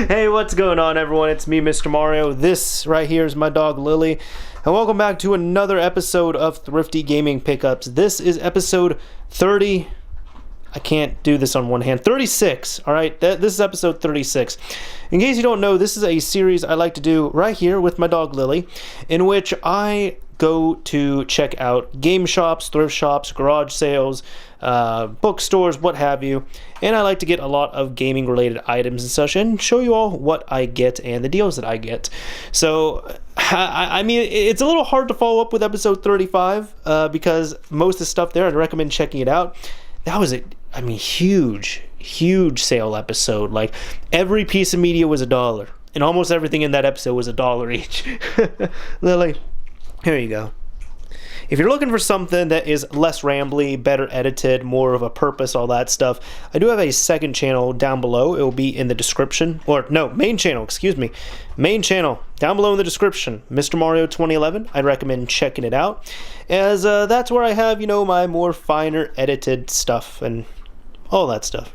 Hey, what's going on, everyone? It's me, Mr. Mario. This right here is my dog, Lily. And welcome back to another episode of Thrifty Gaming Pickups. This is episode 30. I can't do this on one hand. 36, all right? This is episode 36. In case you don't know, this is a series I like to do right here with my dog, Lily, in which I go to check out game shops, thrift shops, garage sales, bookstores, what have you, and I like to get a lot of gaming related items and such and show you all what I get and the deals that I get. So I mean, it's a little hard to follow up with episode 35 because most of the stuff there, I'd recommend checking it out. That was huge sale episode. Like, every piece of media was $1, and almost everything in that episode was $1 each. Lily, here you go. If you're looking for something that is less rambly, better edited, more of a purpose, all that stuff, I do have a second channel down below. It will be in the description. Or, no, main channel, excuse me. Main channel, down below in the description. Mr. Mario 2011. I'd recommend checking it out, as that's where I have, my more finer edited stuff and all that stuff,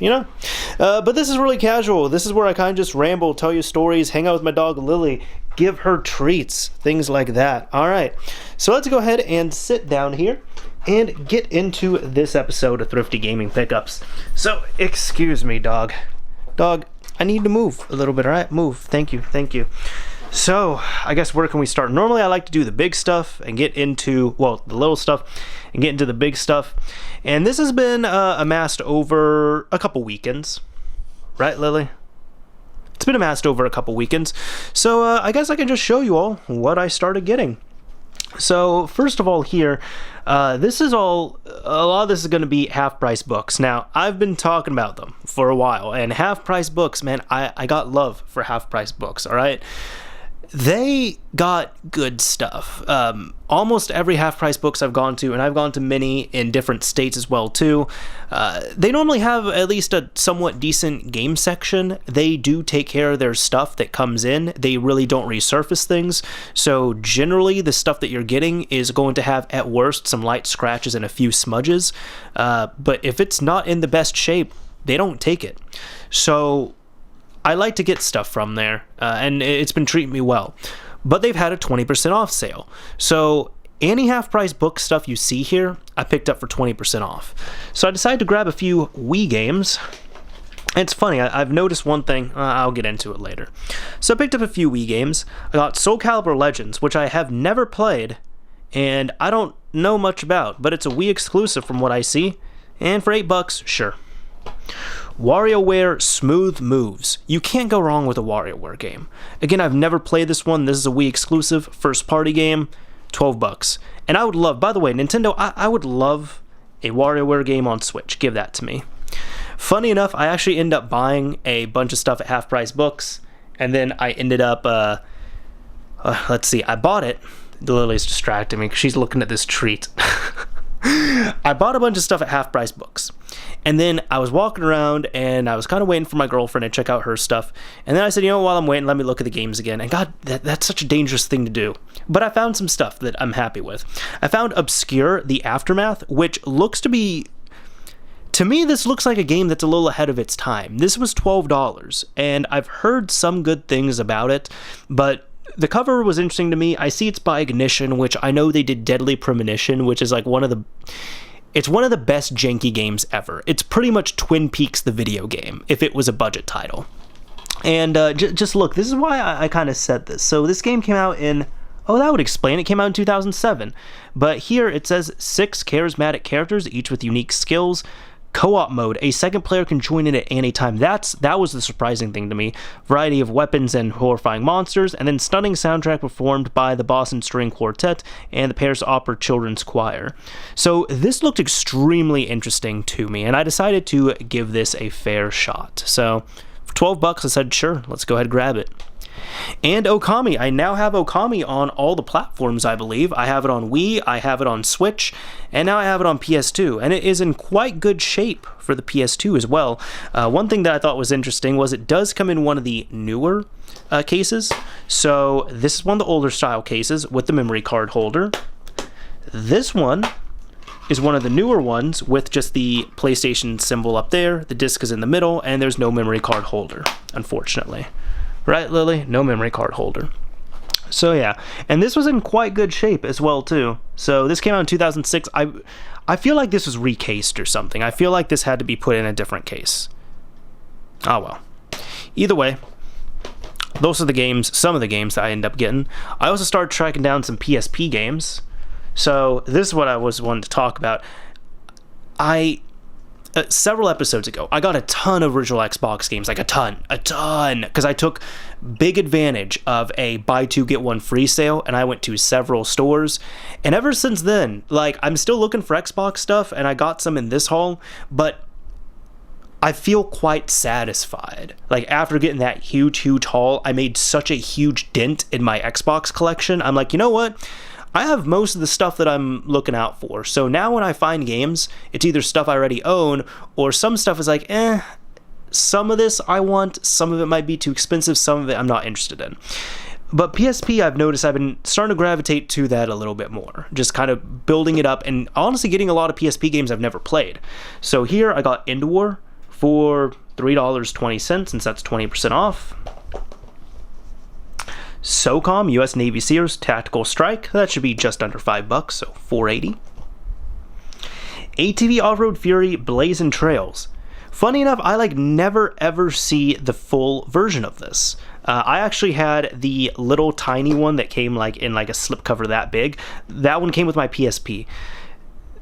But this is really casual. This is where I kind of just ramble, tell you stories, hang out with my dog Lily, give her treats, things like that. All right, so let's go ahead and sit down here and get into this episode of Thrifty Gaming Pickups. So, excuse me, dog. Dog, I need to move a little bit, all right? Move. Thank you. So, I guess where can we start? Normally, I like to do the big stuff and get into, the little stuff and get into the big stuff. And this has been amassed over a couple weekends. Right, Lily? It's been amassed over a couple weekends. So, I guess I can just show you all what I started getting. So, first of all here, a lot of this is going to be half-price books. Now, I've been talking about them for a while, and half-price books, man, I got love for half-price books, all right? They got good stuff. Almost every half-price books I've gone to, and I've gone to many in different states as well too, they normally have at least a somewhat decent game section. They do take care of their stuff that comes in. They really don't resurface things. So generally, the stuff that you're getting is going to have, at worst, some light scratches and a few smudges. But if it's not in the best shape, they don't take it. So I like to get stuff from there, and it's been treating me well. But they've had a 20% off sale. So any half-price book stuff you see here, I picked up for 20% off. So I decided to grab a few Wii games. And it's funny, I've noticed one thing. I'll get into it later. So I picked up a few Wii games. I got Soul Calibur Legends, which I have never played, and I don't know much about, but it's a Wii exclusive from what I see. And for $8, sure. WarioWare Smooth Moves. You can't go wrong with a WarioWare game. Again, I've never played this one. This is a Wii exclusive, first party game, $12. And I would love, by the way, Nintendo, I would love a WarioWare game on Switch. Give that to me. Funny enough, I actually ended up buying a bunch of stuff at half price books, and then I ended up, let's see, I bought it. Lily's distracting me because she's looking at this treat. I bought a bunch of stuff at half price books, and then I was walking around and I was kind of waiting for my girlfriend to check out her stuff, and then I said, while I'm waiting, let me look at the games again. And God, that's such a dangerous thing to do, but I found some stuff that I'm happy with. I found Obscure: The Aftermath, which looks to be, to me, this looks like a game that's a little ahead of its time. This was $12, and I've heard some good things about it, but the cover was interesting to me. I see it's by Ignition, which I know they did Deadly Premonition, which is like one of the best janky games ever. It's pretty much Twin Peaks the video game, if it was a budget title. And just look, this is why I kind of said this. So this game came out in, that would explain. It came out in 2007. But here it says 6 charismatic characters, each with unique skills. Co-op mode, a second player can join in at any time. That was the surprising thing to me. Variety of weapons and horrifying monsters, and then stunning soundtrack performed by the Boston String Quartet and the Paris Opera Children's Choir. So this looked extremely interesting to me, and I decided to give this a fair shot. So for $12, I said, sure, let's go ahead and grab it. And Okami. I now have Okami on all the platforms, I believe. I have it on Wii, I have it on Switch, and now I have it on PS2. And it is in quite good shape for the PS2 as well. One thing that I thought was interesting was it does come in one of the newer cases. So this is one of the older style cases with the memory card holder. This one is one of the newer ones with just the PlayStation symbol up there. The disc is in the middle, and there's no memory card holder, unfortunately. Right, Lily? No memory card holder. So yeah, and this was in quite good shape as well too. So this came out in 2006. I feel like this was recased or something. I feel like this had to be put in a different case. Oh well. Either way, those are the games, some of the games that I ended up getting. I also started tracking down some PSP games. So this is what I was wanting to talk about. Several episodes ago, I got a ton of original Xbox games, like a ton, because I took big advantage of a buy two get one free sale, and I went to several stores, and ever since then, like, I'm still looking for Xbox stuff, and I got some in this haul, but I feel quite satisfied. Like, after getting that huge haul, I made such a huge dent in my Xbox collection. I'm like, you know what? I have most of the stuff that I'm looking out for. So now when I find games, it's either stuff I already own, or some stuff is like, some of this I want, some of it might be too expensive, some of it I'm not interested in. But PSP, I've noticed I've been starting to gravitate to that a little bit more. Just kind of building it up, and honestly getting a lot of PSP games I've never played. So here I got End War for $3.20, since that's 20% off. SOCOM US Navy SEALs Tactical Strike, that should be just under $5, so $4.80. ATV Off-Road Fury Blazing Trails. Funny enough, I never ever see the full version of this. I actually had the little tiny one that came in a slipcover that big. That one came with my PSP.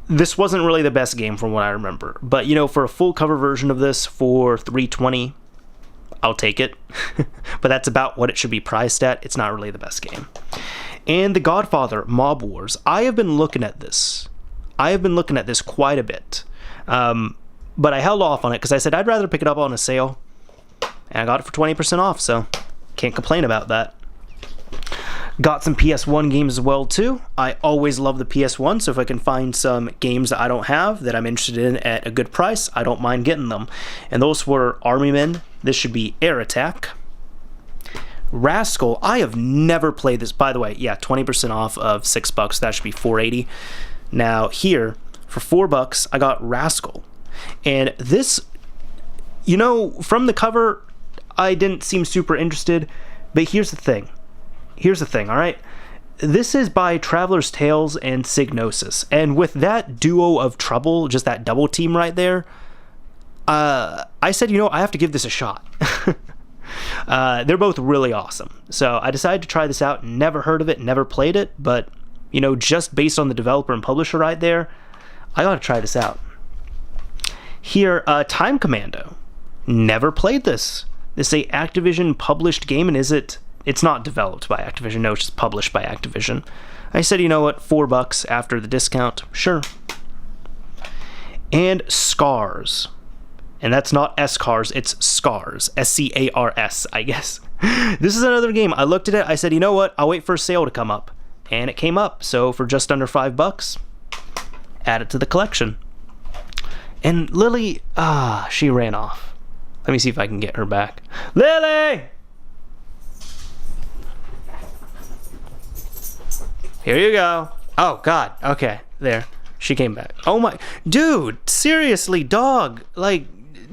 This wasn't really the best game from what I remember, but for a full cover version of this for $3.20, I'll take it. But that's about what it should be priced at. It's not really the best game. And The Godfather Mob Wars. I have been looking at this quite a bit. But I held off on it because I said I'd rather pick it up on a sale. And I got it for 20% off, so can't complain about that. Got some PS1 games as well too. I always love the PS1, so if I can find some games that I don't have that I'm interested in at a good price, I don't mind getting them. And those were Army Men. This should be Air Attack. Rascal. I have never played this. By the way, yeah, 20% off of $6. That should be $4.80. Now here, for $4, I got Rascal. And this, from the cover, I didn't seem super interested. But here's the thing, all right? This is by Traveler's Tales and Psygnosis. And with that duo of trouble, just that double team right there, I said, I have to give this a shot. They're both really awesome. So I decided to try this out. Never heard of it, never played it. But, just based on the developer and publisher right there, I got to try this out. Here, Time Commando. Never played this. This is a Activision published game, and it's not developed by Activision, no, it's just published by Activision. I said, you know what, $4 after the discount, sure. And Scars. And that's not S-Cars, it's Scars. S-C-A-R-S, I guess. This is another game. I looked at it, I said, you know what, I'll wait for a sale to come up. And it came up, so for just under $5, add it to the collection. And Lily, she ran off. Let me see if I can get her back. Lily! Here you go. Oh, God. Okay, there. She came back. Oh, my. Dude, seriously, dog.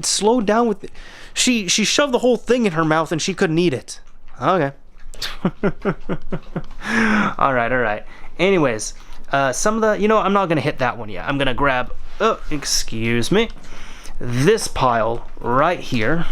Slow down with it. She shoved the whole thing in her mouth and she couldn't eat it. Okay. All right. Anyways, some of the... I'm not going to hit that one yet. I'm going to grab... Oh, excuse me. This pile right here,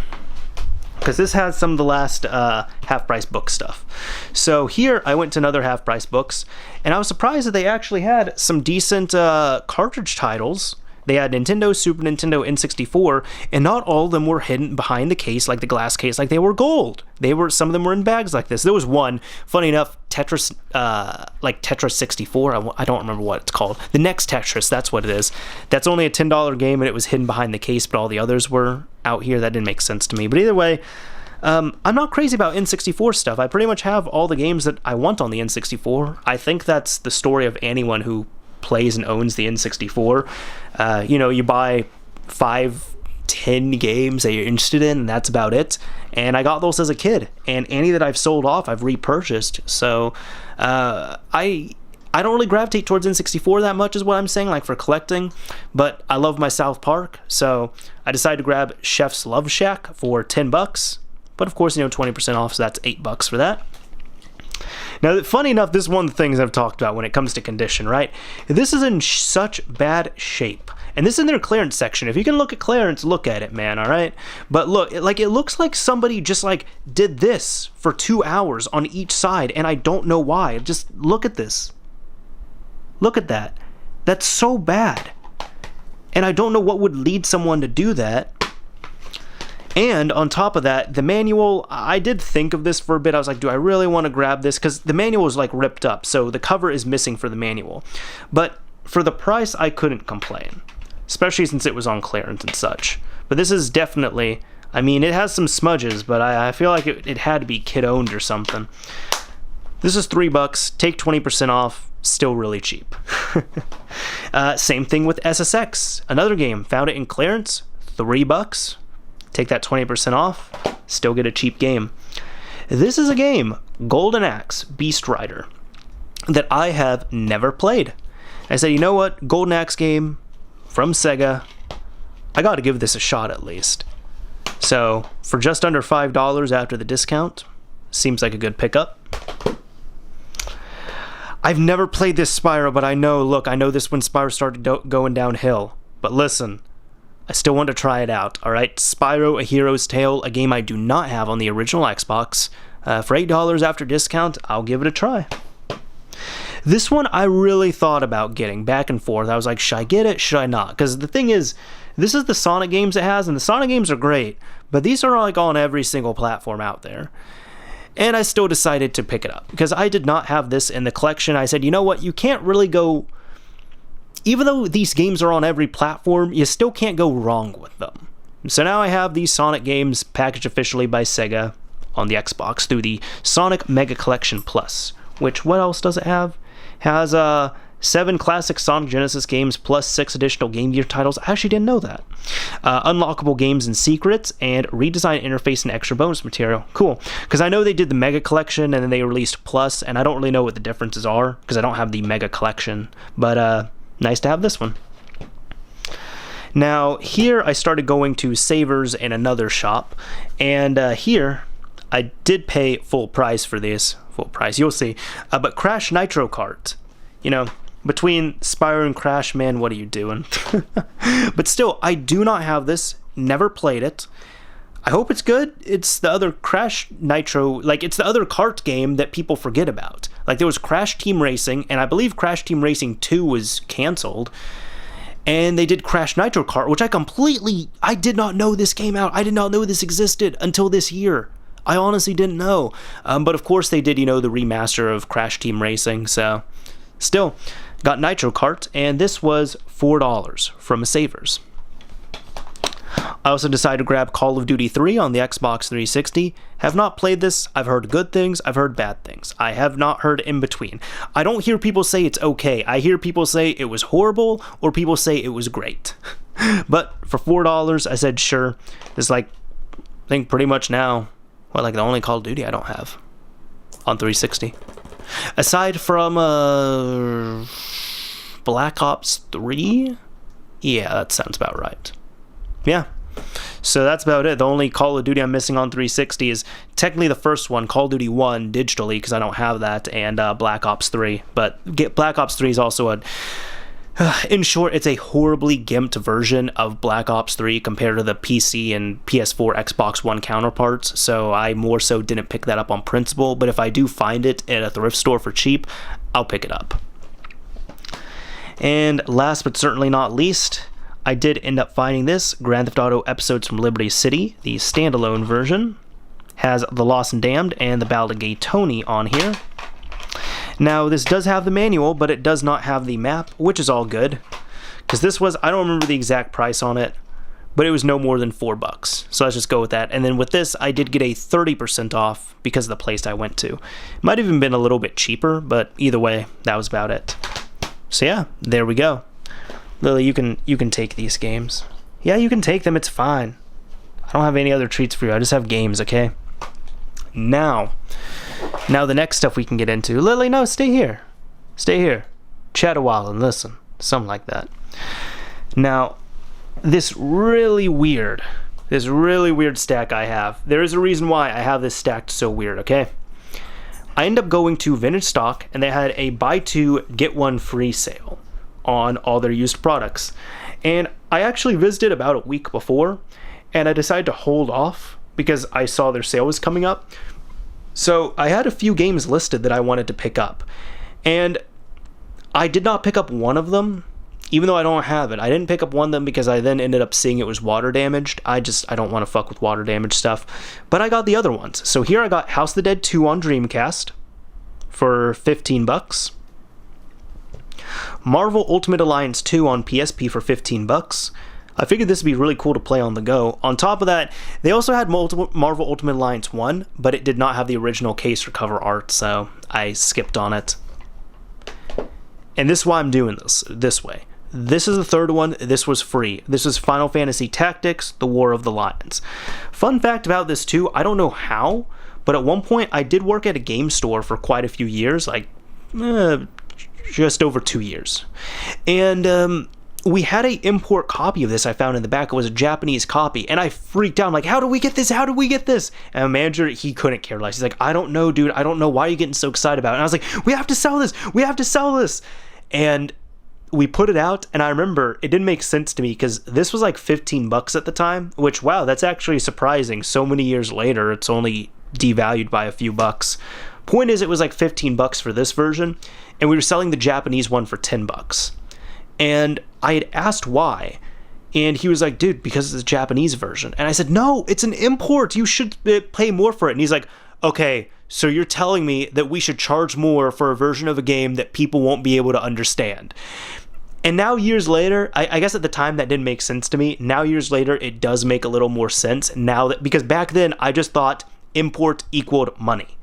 because this has some of the last half-price book stuff. So here I went to another half-price books, and I was surprised that they actually had some decent cartridge titles. They had Nintendo, Super Nintendo, N64, and not all of them were hidden behind the case, like the glass case, like they were gold. Some of them were in bags like this. There was one, funny enough, Tetris, Tetris 64. I don't remember what it's called. The Next Tetris, that's what it is. That's only a $10 game, and it was hidden behind the case, but all the others were out here. That didn't make sense to me. But either way, I'm not crazy about N64 stuff. I pretty much have all the games that I want on the N64. I think that's the story of anyone who plays and owns the N64. You buy 5-10 games that you're interested in, and that's about it. And I got those as a kid, and any that I've sold off I've repurchased. So I I don't really gravitate towards N64 that much is what I'm saying, like for collecting, but I love my South Park, so I decided to grab Chef's Love Shack for $10, but of course, 20% off, so that's $8 for that. Now, funny enough, this is one of the things I've talked about when it comes to condition, right? This is in such bad shape. And this is in their clearance section. If you can look at clearance, look at it, man, all right? But look, it looks like somebody just did this for 2 hours on each side, and I don't know why. Just look at this. Look at that. That's so bad. And I don't know what would lead someone to do that. And on top of that, the manual, I did think of this for a bit. I was like, do I really want to grab this? Because the manual is ripped up, so the cover is missing for the manual. But for the price, I couldn't complain, especially since it was on clearance and such. But this is definitely, it has some smudges, but I feel like it had to be kid-owned or something. This is $3, take 20% off, still really cheap. Same thing with SSX, another game, found it in clearance, $3. Take that 20% off, still get a cheap game. This is a game, Golden Axe Beast Rider, that I have never played. I said, you know what, Golden Axe game from Sega, I gotta give this a shot at least. So, for just under $5 after the discount, seems like a good pickup. I've never played this Spyro, but I know this when Spyro started going downhill. But listen, I still want to try it out, alright? Spyro A Hero's Tale, a game I do not have on the original Xbox. For $8 after discount, I'll give it a try. This one I really thought about getting, back and forth. I was like, should I get it? Should I not? Because the thing is, this is the Sonic games it has, and the Sonic games are great, but these are on every single platform out there. And I still decided to pick it up, because I did not have this in the collection. I said, you know what, you can't really go... Even though these games are on every platform, you still can't go wrong with them. So now I have these Sonic games packaged officially by Sega on the Xbox through the Sonic Mega Collection Plus, which, what else does it have? Has 7 classic Sonic Genesis games plus 6 additional Game Gear titles. I actually didn't know that. Unlockable games and secrets, and redesigned interface and extra bonus material. Cool. Because I know they did the Mega Collection and then they released Plus, and I don't really know what the differences are because I don't have the Mega Collection. But nice to have this one. Now, here I started going to Savers in another shop, and here I did pay full price for these. Full price, you'll see. But Crash Nitro Kart, between Spyro and Crash, man, what are you doing? But still, I do not have this, never played it. I hope it's good. It's the other Crash Nitro, it's the other kart game that people forget about. There was Crash Team Racing, and I believe Crash Team Racing 2 was canceled. And they did Crash Nitro Kart, which I did not know this came out. I did not know this existed until this year. I honestly didn't know. But of course they did, the remaster of Crash Team Racing, so still, got Nitro Kart, and this was $4 from a Savers. I also decided to grab Call of Duty 3 on the Xbox 360. Have not played this. I've heard good things. I've heard bad things. I have not heard in between. I don't hear people say it's okay. I hear people say it was horrible, or people say it was great. But for $4, I said sure. It's I think pretty much now, the only Call of Duty I don't have on 360. Aside from Black Ops 3? Yeah, that sounds about right. Yeah, so that's about it. The only Call of Duty I'm missing on 360 is technically the first one, Call of Duty 1, digitally, because I don't have that, and Black Ops 3. But Black Ops 3 is also in short, it's a horribly gimped version of Black Ops 3 compared to the PC and PS4, Xbox One counterparts, so I more so didn't pick that up on principle, but if I do find it at a thrift store for cheap, I'll pick it up. And last but certainly not least, I did end up finding this, Grand Theft Auto Episodes from Liberty City, the standalone version. Has The Lost and Damned and The Ballad of Gay Tony on here. Now, this does have the manual, but it does not have the map, which is all good. Because this was, I don't remember the exact price on it, but it was no more than $4. So let's just go with that. And then with this, I did get a 30% off because of the place I went to. It might have even been a little bit cheaper, but either way, that was about it. So yeah, there we go. Lily, you can take these games. Yeah, you can take them, it's fine. I don't have any other treats for you, I just have games, okay? Now the next stuff we can get into. Lily, no, stay here. Stay here. Chat a while and listen. Something like that. Now, this really weird stack I have. There is a reason why I have this stacked so weird, okay? I end up going to Vintage Stock, and they had a buy two, get one free sale on all their used products. And I actually visited about a week before, and I decided to hold off because I saw their sale was coming up. So I had a few games listed that I wanted to pick up. And I did not pick up one of them, even though I don't have it. I didn't pick up one of them because I then ended up seeing it was water damaged. I don't want to fuck with water damaged stuff. But I got the other ones. So here I got House of the Dead 2 on Dreamcast for $15. Marvel Ultimate Alliance 2 on PSP for $15. I figured this would be really cool to play on the go. On top of that, they also had Marvel Ultimate Alliance 1, but it did not have the original case or cover art, so I skipped on it. And this is why I'm doing this way. This is the third one. This was free. This is Final Fantasy Tactics, The War of the Lions. Fun fact about this too, I don't know how, but at one point I did work at a game store for quite a few years, like just over 2 years. And we had a import copy of this I found in the back. It was a Japanese copy, and I freaked out. I'm like, how do we get this? How do we get this? And the manager, he couldn't care less. He's like, I don't know, dude. I don't know. Why are you getting so excited about it? And I was like, we have to sell this. We have to sell this. And we put it out, and I remember it didn't make sense to me because this was like $15 at the time, which, wow, that's actually surprising. So many years later, it's only devalued by a few bucks. Point is, it was like $15 for this version, and we were selling the Japanese one for $10. And I had asked why, and he was like, dude, because it's a Japanese version. And I said, no, it's an import. You should pay more for it. And he's like, okay, so you're telling me that we should charge more for a version of a game that people won't be able to understand. And now years later, I guess at the time that didn't make sense to me. Now years later, it does make a little more sense now that, because back then I just thought import equaled money.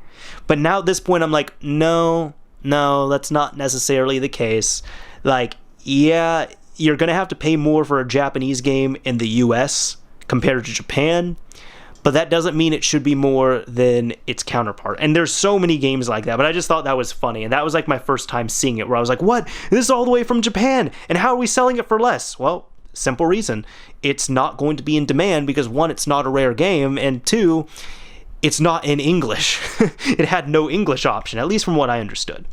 But now at this point, I'm like, no, that's not necessarily the case. Like, yeah, you're going to have to pay more for a Japanese game in the US compared to Japan, but that doesn't mean it should be more than its counterpart. And there's so many games like that, but I just thought that was funny. And that was like my first time seeing it, where I was like, what? This is all the way from Japan, and how are we selling it for less? Well, simple reason. It's not going to be in demand because, one, it's not a rare game, and two, it's not in English. It had no English option, at least from what I understood.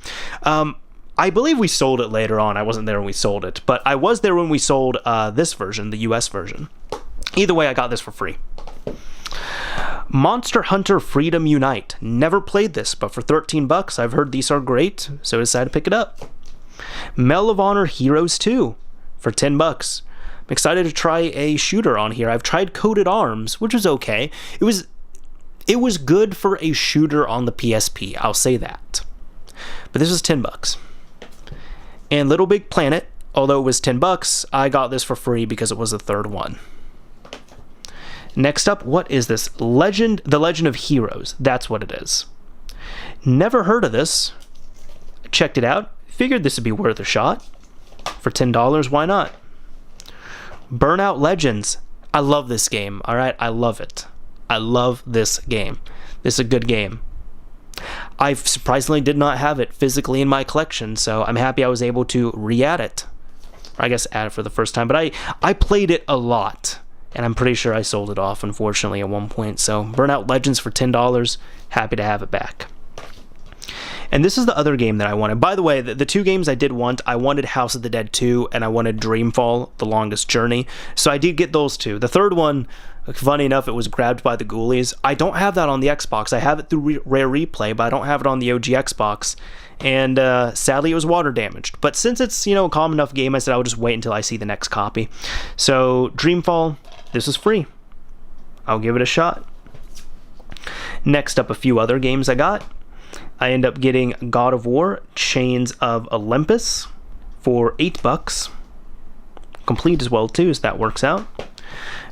I believe we sold it later on. I wasn't there when we sold it, but I was there when we sold this version, the US version. Either way, I got this for free. Monster Hunter Freedom Unite. Never played this, but for $13, I've heard these are great, so I decided to pick it up. Medal of Honor Heroes 2 for $10. I'm excited to try a shooter on here. I've tried Coded Arms, which was okay. It was good for a shooter on the PSP, I'll say that. But this was $10. And Little Big Planet, although it was $10, I got this for free because it was the third one. Next up, what is this? The Legend of Heroes. That's what it is. Never heard of this. Checked it out. Figured this would be worth a shot. For $10, why not? Burnout Legends. I love this game, alright? I love it. I love this game. This is a good game. I surprisingly did not have it physically in my collection, so I'm happy I was able to re-add it. Or I guess add it for the first time, but I played it a lot, and I'm pretty sure I sold it off, unfortunately, at one point. So Burnout Legends for $10, happy to have it back. And this is the other game that I wanted. By the way, the two games I did want, I wanted House of the Dead 2, and I wanted Dreamfall, The Longest Journey. So I did get those two. The third one, funny enough, it was grabbed by the Ghoulies. I don't have that on the Xbox. I have it through Rare Replay, but I don't have it on the OG Xbox. And sadly, it was water damaged. But since it's, a common enough game, I said I would just wait until I see the next copy. So Dreamfall, this is free. I'll give it a shot. Next up, a few other games I got. I end up getting God of War, Chains of Olympus for $8. Complete as well too, so that works out.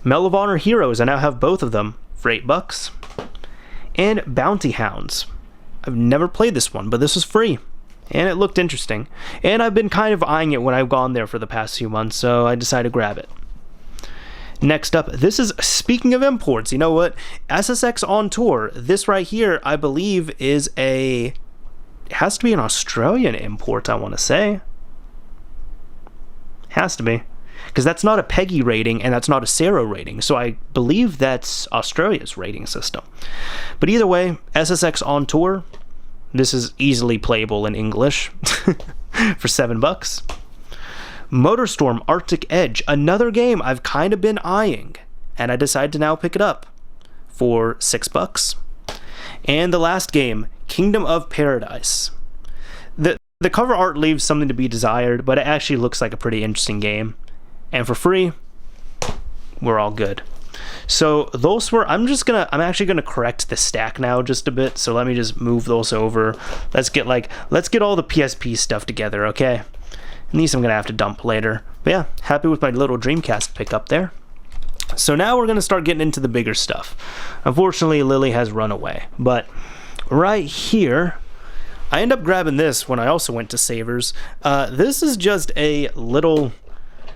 Medal of Honor Heroes, I now have both of them for $8. And Bounty Hounds. I've never played this one, but this was free. And it looked interesting. And I've been kind of eyeing it when I've gone there for the past few months, so I decided to grab it. Next up, this is, speaking of imports, you know what? SSX on Tour. This right here, I believe, is a has to be an Australian import, I want to say. Has to be. Because that's not a PEGI rating and that's not a Sero rating. So I believe that's Australia's rating system. But either way, SSX on tour. This is easily playable in English for $7. Motorstorm Arctic Edge, another game I've kind of been eyeing, and I decided to now pick it up for $6. And the last game, Kingdom of Paradise. The cover art leaves something to be desired, but it actually looks like a pretty interesting game. And for free, we're all good. So those were, I'm actually gonna correct the stack now just a bit. So let me just move those over. Let's get all the PSP stuff together, okay? And these I'm gonna have to dump later. But yeah, happy with my little Dreamcast pickup there. So now we're gonna start getting into the bigger stuff. Unfortunately, Lily has run away. But right here, I end up grabbing this when I also went to Savers. This is just a little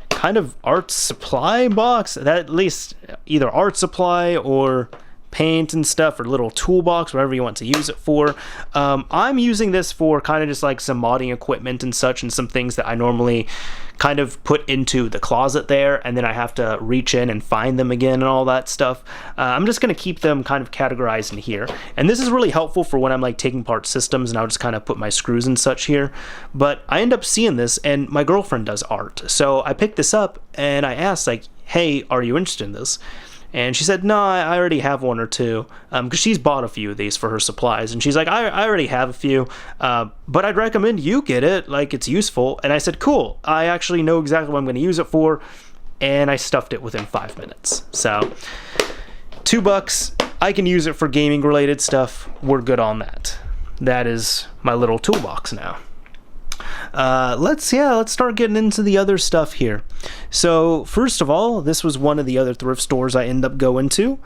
kind of art supply box, that at least either art supply or paint and stuff, or little toolbox, whatever you want to use it for. I'm using this for kind of just like some modding equipment and such, and some things that I normally kind of put into the closet there, and then I have to reach in and find them again and all that stuff. I'm just going to keep them kind of categorized in here, and this is really helpful for when I'm like taking apart systems, and I'll just kind of put my screws and such here. But I end up seeing this, and my girlfriend does art, so I picked this up and I asked, like, hey, are you interested in this? And she said, no, I already have one or two, because she's bought a few of these for her supplies. And she's like, I already have a few, but I'd recommend you get it, like, it's useful. And I said, cool, I actually know exactly what I'm going to use it for, and I stuffed it within 5 minutes. So, $2, I can use it for gaming-related stuff, we're good on that. That is my little toolbox now. Let's start getting into the other stuff here. So first of all, this was one of the other thrift stores I ended up going to.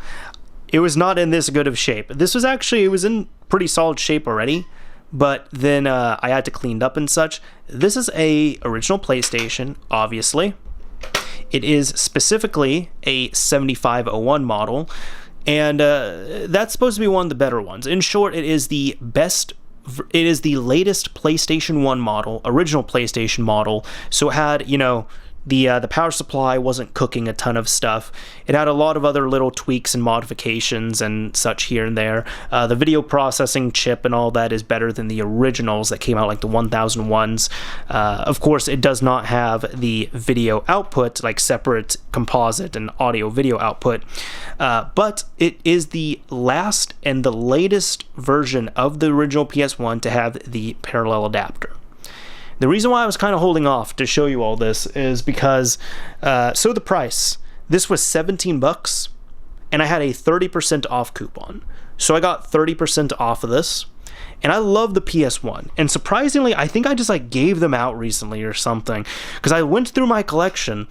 It was not in this good of shape. This was actually, it was in pretty solid shape already, but then I had to clean it up and such. This is a original PlayStation, obviously. It is specifically a 7501 model, and that's supposed to be one of the better ones. In short, it is the best. It is the latest PlayStation 1 model, original PlayStation model, so it had, you know, the power supply wasn't cooking a ton of stuff. It had a lot of other little tweaks and modifications and such here and there. The video processing chip and all that is better than the originals that came out, like the 1001s. Of course, it does not have the video output, like separate composite and audio video output, but it is the last and the latest version of the original PS1 to have the parallel adapter. The reason why I was kind of holding off to show you all this is because, so the price, this was $17, and I had a 30% off coupon. So I got 30% off of this, and I love the PS1. And surprisingly, I think I just like gave them out recently or something, because I went through my collection,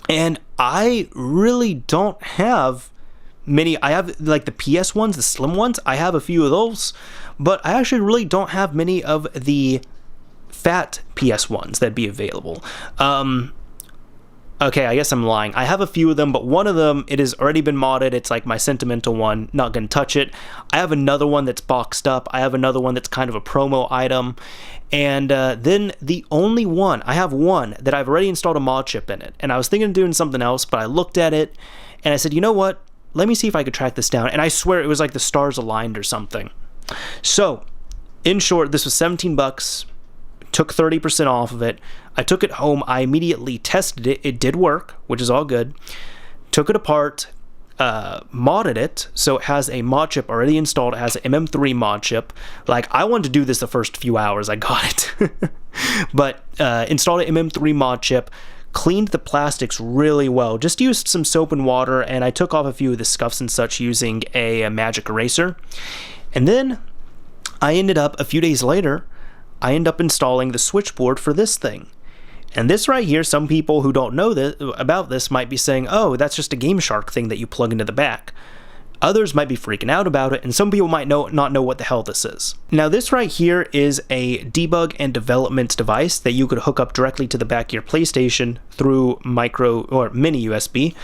and I really don't have many. I have like the PS ones, the slim ones, I have a few of those, but I actually really don't have many of the fat PS1s that'd be available. Okay, I guess I'm lying. I have a few of them, but one of them, it has already been modded. It's like my sentimental one, not gonna touch it. I have another one that's boxed up. I have another one that's kind of a promo item. And then the only one, I have one that I've already installed a mod chip in it. And I was thinking of doing something else, but I looked at it and I said, you know what? Let me see if I could track this down. And I swear it was like the stars aligned or something. So, in short, this was $17. Took 30% off of it. I took it home. I immediately tested it. It did work, which is all good. Took it apart, modded it, so it has a mod chip already installed. It has an MM3 mod chip. Like, I wanted to do this the first few hours I got it. But installed an MM3 mod chip, cleaned the plastics really well, just used some soap and water, and I took off a few of the scuffs and such using a magic eraser. And then I ended up, a few days later, I end up installing the switchboard for this thing. And this right here, some people who don't know about this might be saying, oh, that's just a Game Shark thing that you plug into the back. Others might be freaking out about it, and some people might not know what the hell this is. Now, this right here is a debug and development device that you could hook up directly to the back of your PlayStation through micro or mini USB.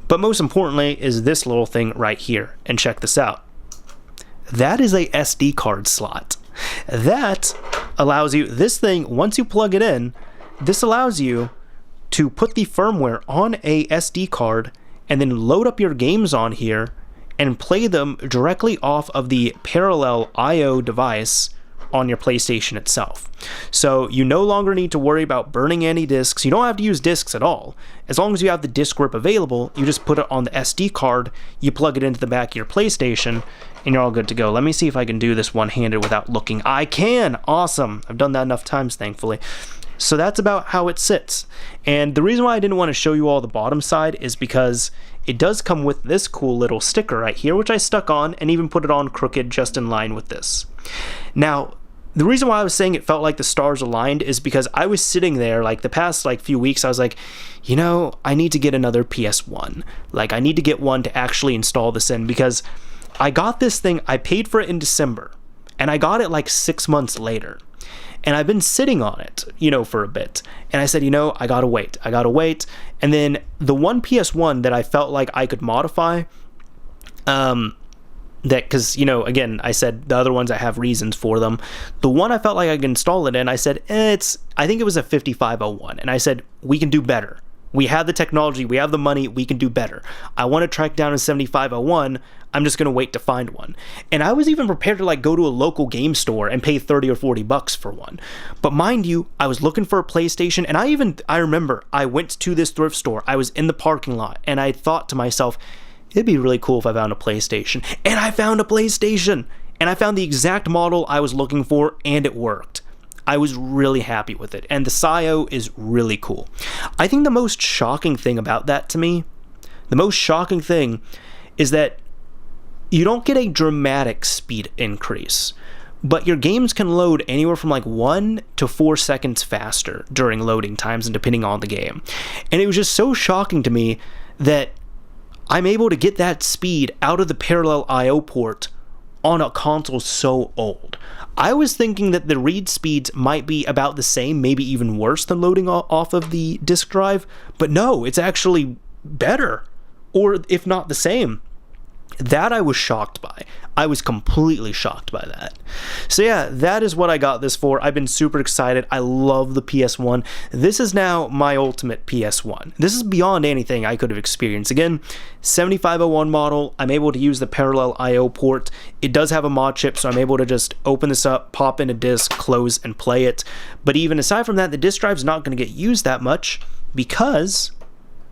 But most importantly is this little thing right here. And check this out. That is a SD card slot. That allows you, this thing, once you plug it in, this allows you to put the firmware on a SD card and then load up your games on here and play them directly off of the parallel I/O device on your PlayStation itself. So you no longer need to worry about burning any discs. You don't have to use discs at all. As long as you have the disc grip available, you just put it on the SD card, you plug it into the back of your PlayStation, and you're all good to go. Let me see if I can do this one-handed without looking. I can! Awesome! I've done that enough times, thankfully. So that's about how it sits. And the reason why I didn't want to show you all the bottom side is because it does come with this cool little sticker right here, which I stuck on and even put it on crooked just in line with this. Now, the reason why I was saying it felt like the stars aligned is because I was sitting there like the past few weeks. I was like, you know, I need to get another PS1. Like, I need to get one to actually install this in, because I got this thing, I paid for it in December, and I got it like 6 months later. And I've been sitting on it, you know, for a bit. And I said, you know, I gotta wait. And then the one PS1 that I felt like I could modify, because, you know, again, I said the other ones I have reasons for them. The one I felt like I could install it in, I said, I think it was a 5501. And I said, we can do better. We have the technology, we have the money, we can do better. I want to track down a 7501. I'm just going to wait to find one. And I was even prepared to like go to a local game store and pay 30 or 40 bucks for one. But mind you, I was looking for a PlayStation, and I remember I went to this thrift store. I was in the parking lot, and I thought to myself, it'd be really cool if I found a PlayStation. And I found a PlayStation! And I found the exact model I was looking for, and it worked. I was really happy with it, and the SIO is really cool. I think the most shocking thing about that to me, is that you don't get a dramatic speed increase, but your games can load anywhere from like 1 to 4 seconds faster during loading times and depending on the game. And it was just so shocking to me that I'm able to get that speed out of the parallel I/O port on a console so old. I was thinking that the read speeds might be about the same, maybe even worse than loading off of the disk drive, but no, it's actually better, or if not the same. That I was shocked by. I was completely shocked by that. So yeah, that is what I got this for. I've been super excited. I love the PS1. This is now my ultimate PS1. This is beyond anything I could have experienced. Again, 7501 model. I'm able to use the parallel I/O port. It does have a mod chip, so I'm able to just open this up, pop in a disc, close, and play it. But even aside from that, the disc drive's not going to get used that much because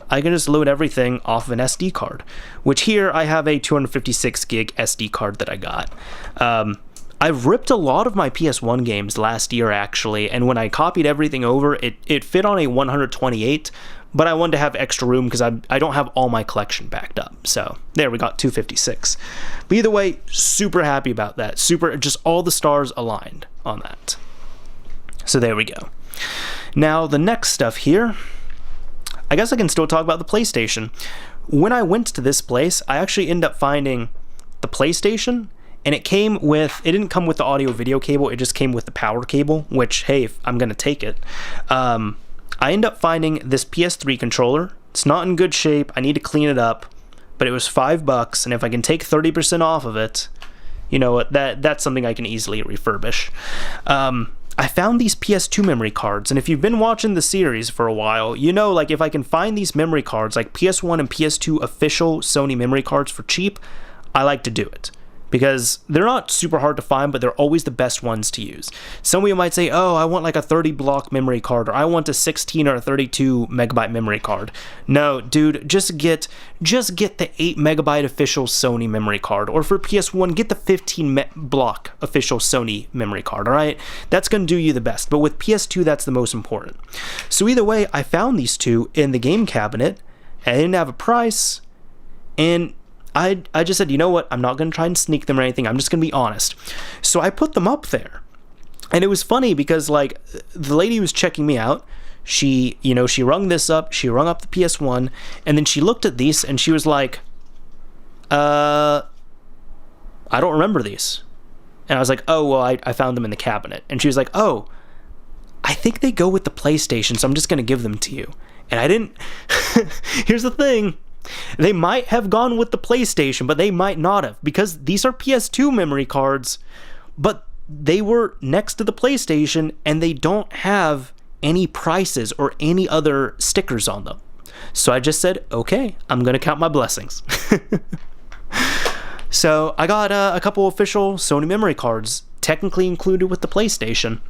I can just load everything off of an SD card, which here I have a 256 gig SD card that I got. I've ripped a lot of my PS1 games last year, actually, and when I copied everything over, it fit on a 128, but I wanted to have extra room because I don't have all my collection backed up. So there, we got 256. But either way, super happy about that. Just all the stars aligned on that. So there we go. Now, the next stuff here, I guess I can still talk about the PlayStation. When I went to this place, I actually ended up finding the PlayStation, and it didn't come with the audio video cable, it just came with the power cable, which, hey, I'm gonna take it. I ended up finding this PS3 controller. It's not in good shape, I need to clean it up, but it was $5, and if I can take 30% off of it, you know what, that's something I can easily refurbish. I found these PS2 memory cards, and if you've been watching the series for a while, you know, like, if I can find these memory cards, like PS1 and PS2 official Sony memory cards for cheap, I like to do it. Because they're not super hard to find, but they're always the best ones to use. Some of you might say, oh, I want like a 30 block memory card, or I want a 16 or a 32 megabyte memory card. No, dude, just get the 8 megabyte official Sony memory card, or for PS1, get the 15 block official Sony memory card, alright? That's going to do you the best, but with PS2, that's the most important. So either way, I found these two in the game cabinet, and I didn't have a price, and I just said, you know what, I'm not going to try and sneak them or anything, I'm just going to be honest. So I put them up there. And it was funny because, like, the lady who was checking me out, she rung this up, she rung up the PS1, and then she looked at these and she was like, I don't remember these. And I was like, oh, well, I found them in the cabinet. And she was like, oh, I think they go with the PlayStation, so I'm just going to give them to you. And I didn't... Here's the thing. They might have gone with the PlayStation, but they might not have, because these are PS2 memory cards, but they were next to the PlayStation and they don't have any prices or any other stickers on them. So I just said, okay, I'm going to count my blessings. So I got a couple official Sony memory cards, technically included with the PlayStation.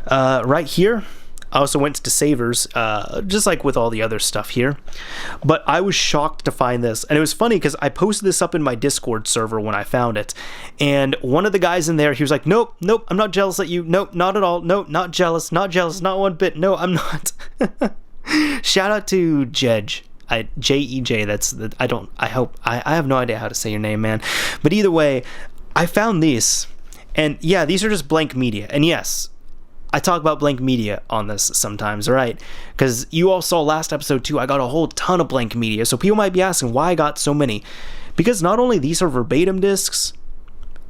Right here, I also went to Savers, just like with all the other stuff here. But I was shocked to find this. And it was funny because I posted this up in my Discord server when I found it. And one of the guys in there, he was like, nope, I'm not jealous at you. Nope, not at all. Nope, not jealous, not one bit. No, I'm not. Shout out to Jej. J-E-J, I have no idea how to say your name, man. But either way, I found these. And yeah, these are just blank media. And yes, I talk about blank media on this sometimes, right? Because you all saw last episode too, I got a whole ton of blank media. So people might be asking why I got so many. Because not only these are verbatim discs,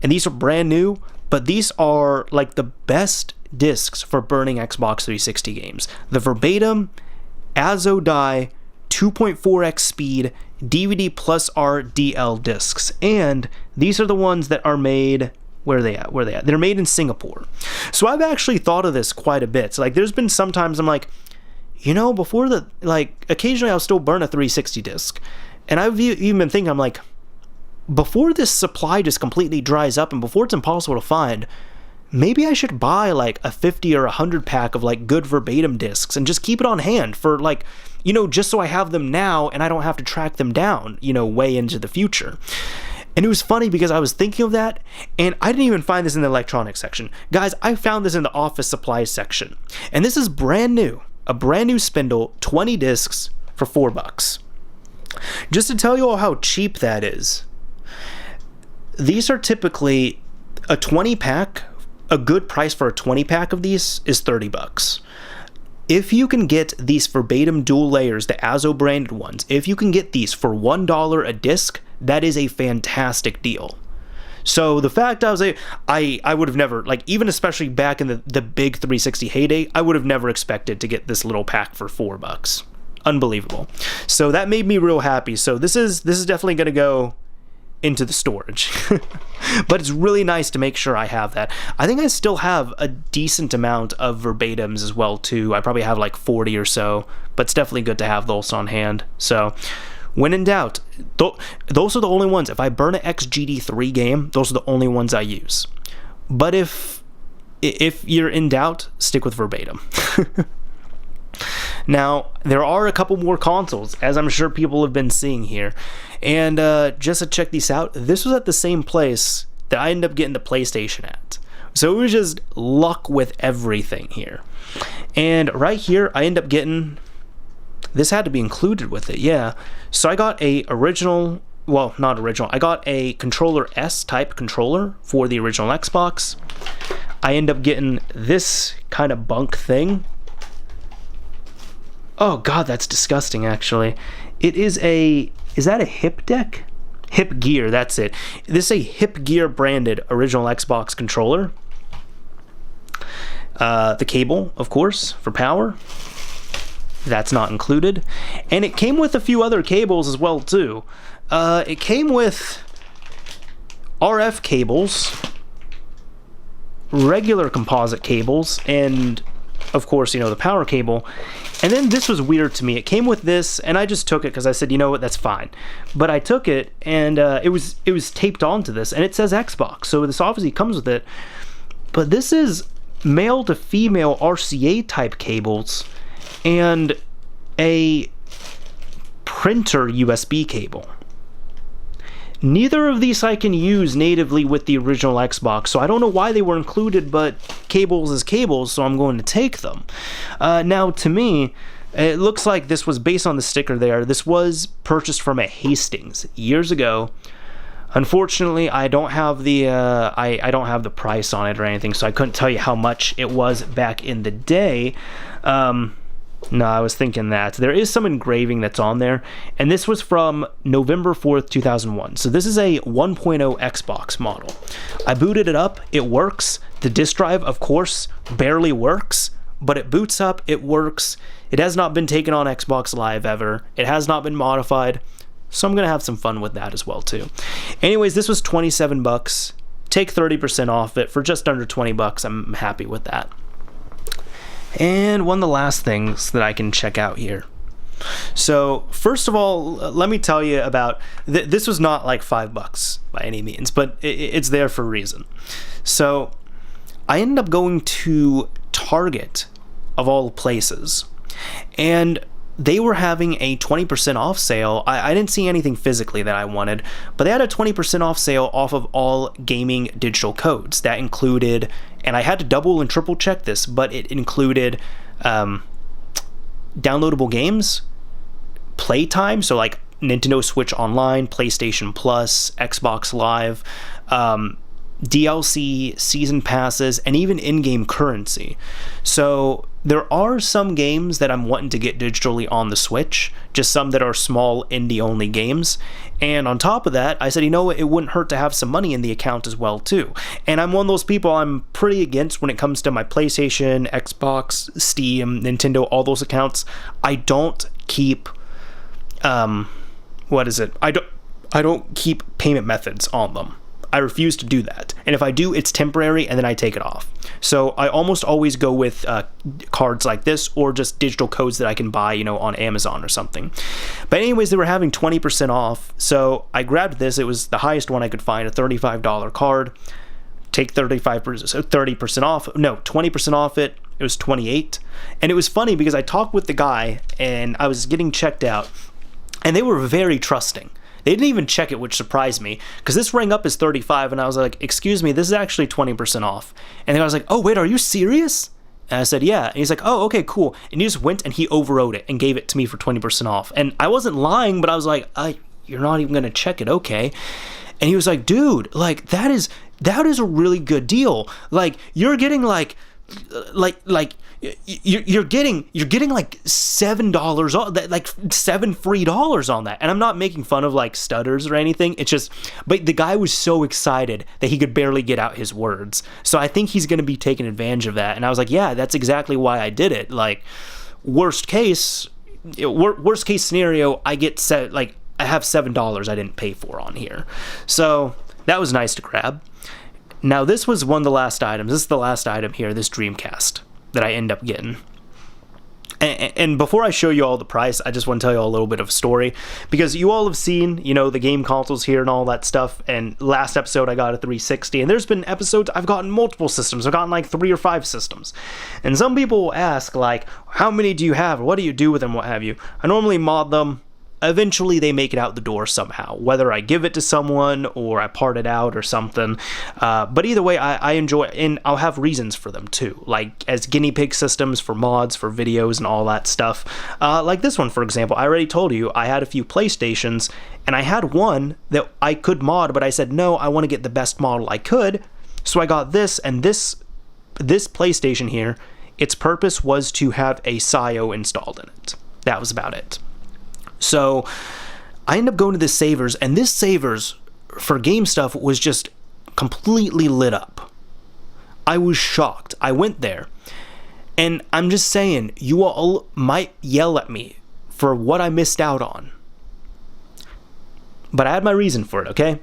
and these are brand new, but these are like the best discs for burning Xbox 360 games. The verbatim, ASO die, 2.4x speed, DVD plus RDL discs. And these are the ones that are made... Where are they at? They're made in Singapore. So I've actually thought of this quite a bit. So like there's been sometimes I'm like, before occasionally I'll still burn a 360 disc. And I've even been thinking, I'm like, before this supply just completely dries up and before it's impossible to find, maybe I should buy like a 50 or 100 pack of like good verbatim discs and just keep it on hand for like, just so I have them now and I don't have to track them down, way into the future. And it was funny because I was thinking of that, and I didn't even find this in the electronics section. Guys, I found this in the office supplies section. And this is brand new. A brand new spindle, 20 discs for $4. Just to tell you all how cheap that is. These are typically a 20 pack. A good price for a 20 pack of these is $30. If you can get these verbatim dual layers, the ASO branded ones, if you can get these for $1 a disc, that is a fantastic deal. So the fact I would have never, like, even especially back in the big 360 heyday, I would have never expected to get this little pack for $4. Unbelievable. So that made me real happy. So this is definitely going to go into the storage. But it's really nice to make sure I have that. I think I still have a decent amount of verbatims as well too. I probably have like 40 or so, but it's definitely good to have those on hand. So when in doubt, those are the only ones. If I burn an XGD3 game, those are the only ones I use. But if you're in doubt, stick with verbatim. Now, there are a couple more consoles, as I'm sure people have been seeing here. And just to check these out, this was at the same place that I ended up getting the PlayStation at. So it was just luck with everything here. And right here, I ended up getting... This had to be included with it, yeah. So I got a original... Well, not original. I got a controller S-type controller for the original Xbox. I ended up getting this kind of bunk thing. Oh god, that's disgusting actually. It is a... Is that a Hip Deck? Hip Gear, that's it. This is a Hip Gear branded original Xbox controller. The cable, of course, for power. That's not included. And it came with a few other cables as well too. It came with RF cables, regular composite cables, and of course, the power cable. And then this was weird to me. It came with this, and I just took it because I said, you know what, that's fine. But I took it, and it was taped onto this, and it says Xbox. So this obviously comes with it. But this is male to female RCA type cables and a printer USB cable. Neither of these I can use natively with the original Xbox, so I don't know why they were included, but cables is cables, so I'm going to take them. Now, to me, it looks like this was based on the sticker there. This was purchased from a Hastings years ago. Unfortunately, I don't have the I don't have the price on it or anything, so I couldn't tell you how much it was back in the day. No, I was thinking that. There is some engraving that's on there, and this was from November 4th, 2001. So this is a 1.0 Xbox model. I booted it up. It works. The disk drive, of course, barely works, but it boots up. It works. It has not been taken on Xbox Live ever. It has not been modified, so I'm going to have some fun with that as well, too. Anyways, this was $27. take 30% off it for just under 20 bucks. I'm happy with that. And one of the last things that I can check out here. So first of all, let me tell you about this was not like $5 by any means, but it's there for a reason. So I ended up going to Target of all places, and they were having a 20% off sale. I didn't see anything physically that I wanted, but they had a 20% off sale off of all gaming digital codes. That included, and I had to double and triple check this, but it included downloadable games, playtime, so like Nintendo Switch Online, PlayStation Plus, Xbox Live, DLC, season passes, and even in-game currency. So there are some games that I'm wanting to get digitally on the Switch, just some that are small indie-only games. And on top of that, I said, you know what, it wouldn't hurt to have some money in the account as well, too. And I'm one of those people I'm pretty against when it comes to my PlayStation, Xbox, Steam, Nintendo, all those accounts. I don't keep, I don't keep payment methods on them. I refuse to do that. And if I do, it's temporary, and then I take it off. So I almost always go with cards like this, or just digital codes that I can buy, on Amazon or something. But anyways, they were having 20% off. So I grabbed this. It was the highest one I could find, a $35 card. Take 30% off. No, 20% off it. It was $28. And it was funny because I talked with the guy, and I was getting checked out, and they were very trusting. They didn't even check it, which surprised me, because this rang up as $35, and I was like, excuse me, this is actually 20% off. And the guy was like, oh, wait, are you serious? And I said, yeah. And he's like, oh, okay, cool. And he just went and he overrode it and gave it to me for 20% off. And I wasn't lying, but I was like, you're not even going to check it, okay. And he was like, dude, like, that is a really good deal. Like, you're getting you're getting like $7, like $7 free on that. And I'm not making fun of like stutters or anything. It's just, but the guy was so excited that he could barely get out his words. So I think he's going to be taking advantage of that. And I was like, yeah, that's exactly why I did it. Like, worst case scenario, I have $7 I didn't pay for on here. So that was nice to grab. Now, this was one of the last items. This is the last item here, this Dreamcast that I end up getting. And before I show you all the price, I just want to tell you all a little bit of a story, because you all have seen, the game consoles here and all that stuff. And last episode, I got a 360, and there's been episodes I've gotten multiple systems. I've gotten like 3 or 5 systems. And some people will ask, like, how many do you have, or what do you do with them, what have you? I normally mod them. Eventually they make it out the door somehow, whether I give it to someone or I part it out or something. But either way, I enjoy it, and I'll have reasons for them too, like as guinea pig systems for mods, for videos, and all that stuff. Like this one, for example. I already told you I had a few PlayStations, and I had one that I could mod, but I said, no, I want to get the best model I could. So I got this, and this PlayStation here, its purpose was to have a SIO installed in it. That was about it. So I ended up going to this Savers, and this Savers for game stuff was just completely lit up. I was shocked. I went there, and I'm just saying, you all might yell at me for what I missed out on, but I had my reason for it, okay?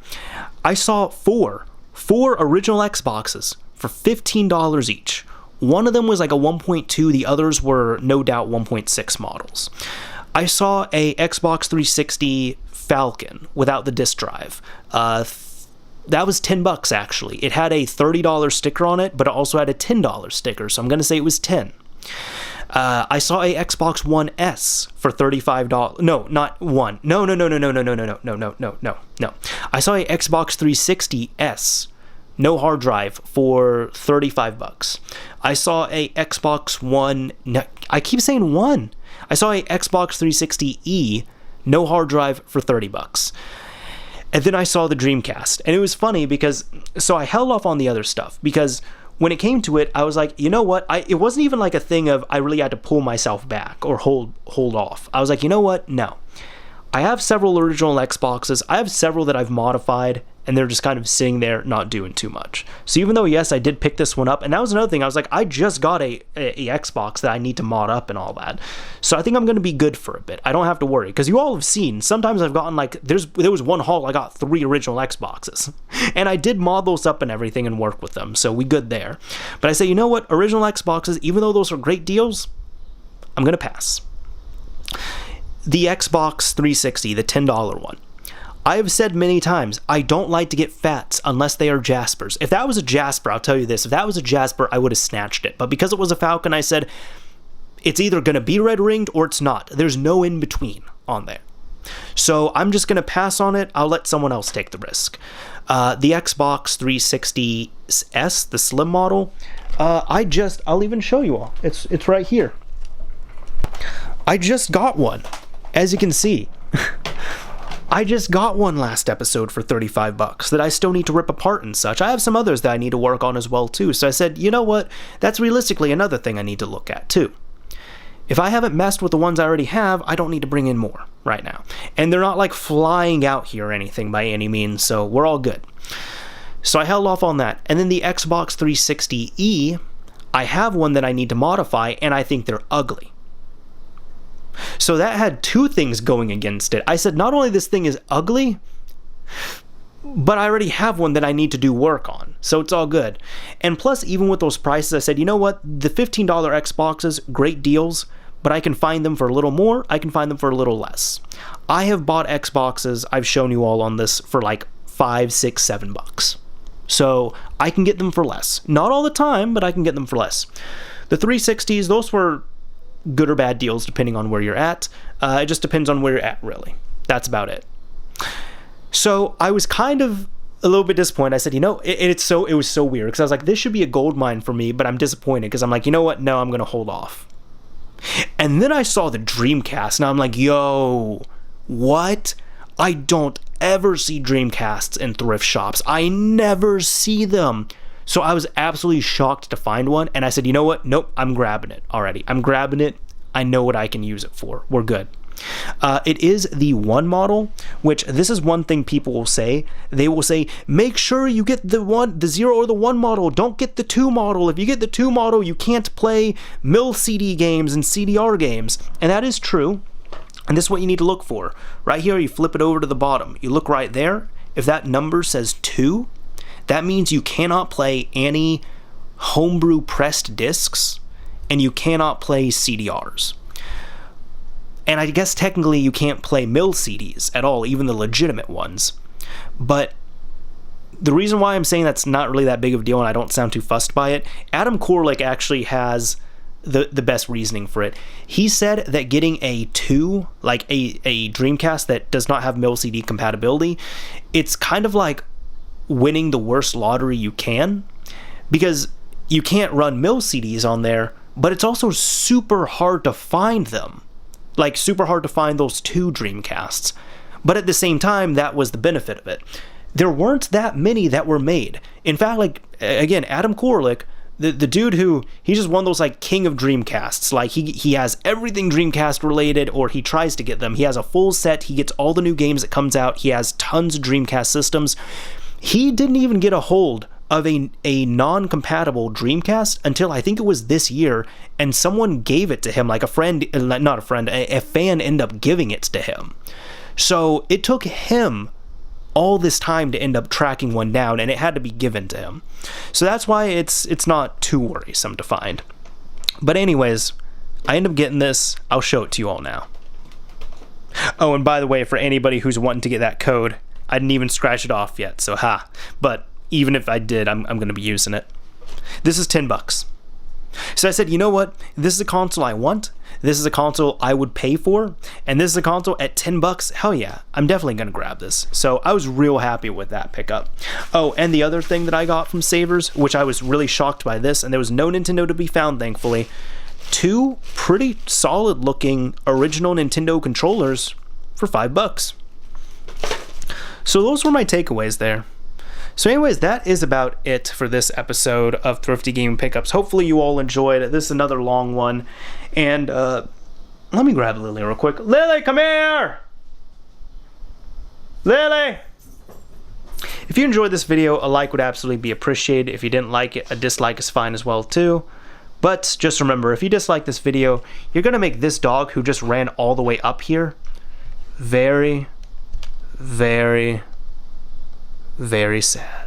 I saw four original Xboxes for $15 each. One of them was like a 1.2, the others were no doubt 1.6 models. I saw a Xbox 360 Falcon without the disc drive. That was $10 actually. It had a $30 sticker on it, but it also had a $10 sticker, so I'm going to say it was 10. I saw a Xbox One S for $35. No, not one. No. I saw a Xbox 360 S, no hard drive, for $35. I saw a Xbox One. No, I keep saying one. I saw a Xbox 360e, no hard drive, for $30. And then I saw the Dreamcast. And it was funny because, so I held off on the other stuff, because when it came to it, I was like, you know what? It wasn't even like a thing of I really had to pull myself back or hold off. I was like, you know what? No. I have several original Xboxes. I have several that I've modified, and they're just kind of sitting there not doing too much. So even though, yes, I did pick this one up, and that was another thing, I was like, I just got a Xbox that I need to mod up and all that. So I think I'm going to be good for a bit. I don't have to worry, because you all have seen, sometimes I've gotten like, there was one haul I got 3 original Xboxes, and I did mod those up and everything and work with them, so we good there. But I say, you know what, original Xboxes, even though those are great deals, I'm going to pass. The Xbox 360, the $10 one. I have said many times, I don't like to get Fats unless they are Jaspers. If that was a Jasper, I'll tell you this, if that was a Jasper, I would have snatched it. But because it was a Falcon, I said, it's either going to be red ringed or it's not. There's no in between on there. So I'm just going to pass on it. I'll let someone else take the risk. The Xbox 360S, the slim model, I'll even show you all. It's right here. I just got one, as you can see. I just got one last episode for $35 that I still need to rip apart and such. I have some others that I need to work on as well too. So I said, you know what? That's realistically another thing I need to look at too. If I haven't messed with the ones I already have, I don't need to bring in more right now. And they're not like flying out here or anything by any means, so we're all good. So I held off on that. And then the Xbox 360E, I have one that I need to modify, and I think they're ugly. So that had 2 things going against it. I said, not only this thing is ugly, but I already have one that I need to do work on. So it's all good. And plus, even with those prices, I said, you know what? The $15 Xboxes, great deals, but I can find them for a little more. I can find them for a little less. I have bought Xboxes, I've shown you all on this, for like $5, $6, $7. So I can get them for less. Not all the time, but I can get them for less. The 360s, those were good or bad deals depending on where you're at. It just depends on where you're at, really. That's about it. So I was kind of a little bit disappointed. I said, you know, it was so weird, because I was like, this should be a gold mine for me, but I'm disappointed because I'm like, you know what? No, I'm going to hold off. And then I saw the Dreamcast, and I'm like, yo, what? I don't ever see Dreamcasts in thrift shops. I never see them. So I was absolutely shocked to find one, and I said, you know what? Nope, I'm grabbing it already. I'm grabbing it. I know what I can use it for. We're good. It is the 1 model, which this is one thing people will say. They will say, make sure you get the 0 or the 1 model. Don't get the 2 model. If you get the 2 model, you can't play mill CD games and CDR games. And that is true. And this is what you need to look for. Right here, you flip it over to the bottom. You look right there. If that number says 2, that means you cannot play any homebrew pressed discs, and you cannot play CDRs. And I guess technically you can't play mill CDs at all, even the legitimate ones. But the reason why I'm saying that's not really that big of a deal and I don't sound too fussed by it, Adam Korlick actually has the best reasoning for it. He said that getting a 2, like a Dreamcast that does not have mill CD compatibility, it's kind of like winning the worst lottery you can, because you can't run mill CDs on there, but it's also super hard to find them. Like, super hard to find those 2 Dreamcasts. But at the same time, that was the benefit of it. There weren't that many that were made. In fact, like, again, Adam Korlick, the dude who, he's just one of those, like, king of Dreamcasts. Like, he has everything Dreamcast related, or he tries to get them. He has a full set. He gets all the new games that comes out. He has tons of Dreamcast systems. He didn't even get a hold of a non-compatible Dreamcast until I think it was this year, and someone gave it to him, like a fan ended up giving it to him. So it took him all this time to end up tracking one down, and it had to be given to him. So that's why it's not too worrisome to find. But anyways, I end up getting this. I'll show it to you all now. Oh, and by the way, for anybody who's wanting to get that code, I didn't even scratch it off yet, so but even if I did, I'm going to be using it. This is $10. So I said, you know what? This is a console I want. This is a console I would pay for. And this is a console at $10. Hell yeah, I'm definitely going to grab this. So I was real happy with that pickup. Oh, and the other thing that I got from Savers, which I was really shocked by this, and there was no Nintendo to be found, thankfully. 2 pretty solid looking original Nintendo controllers for $5. So those were my takeaways there. So anyways, that is about it for this episode of Thrifty Gaming Pickups. Hopefully you all enjoyed it. This is another long one. And let me grab Lily real quick. Lily, come here! Lily! If If you enjoyed this video, a like would absolutely be appreciated. If you didn't like it, a dislike is fine as well too. But just remember, if you dislike this video, you're gonna make this dog who just ran all the way up here very, very, very sad.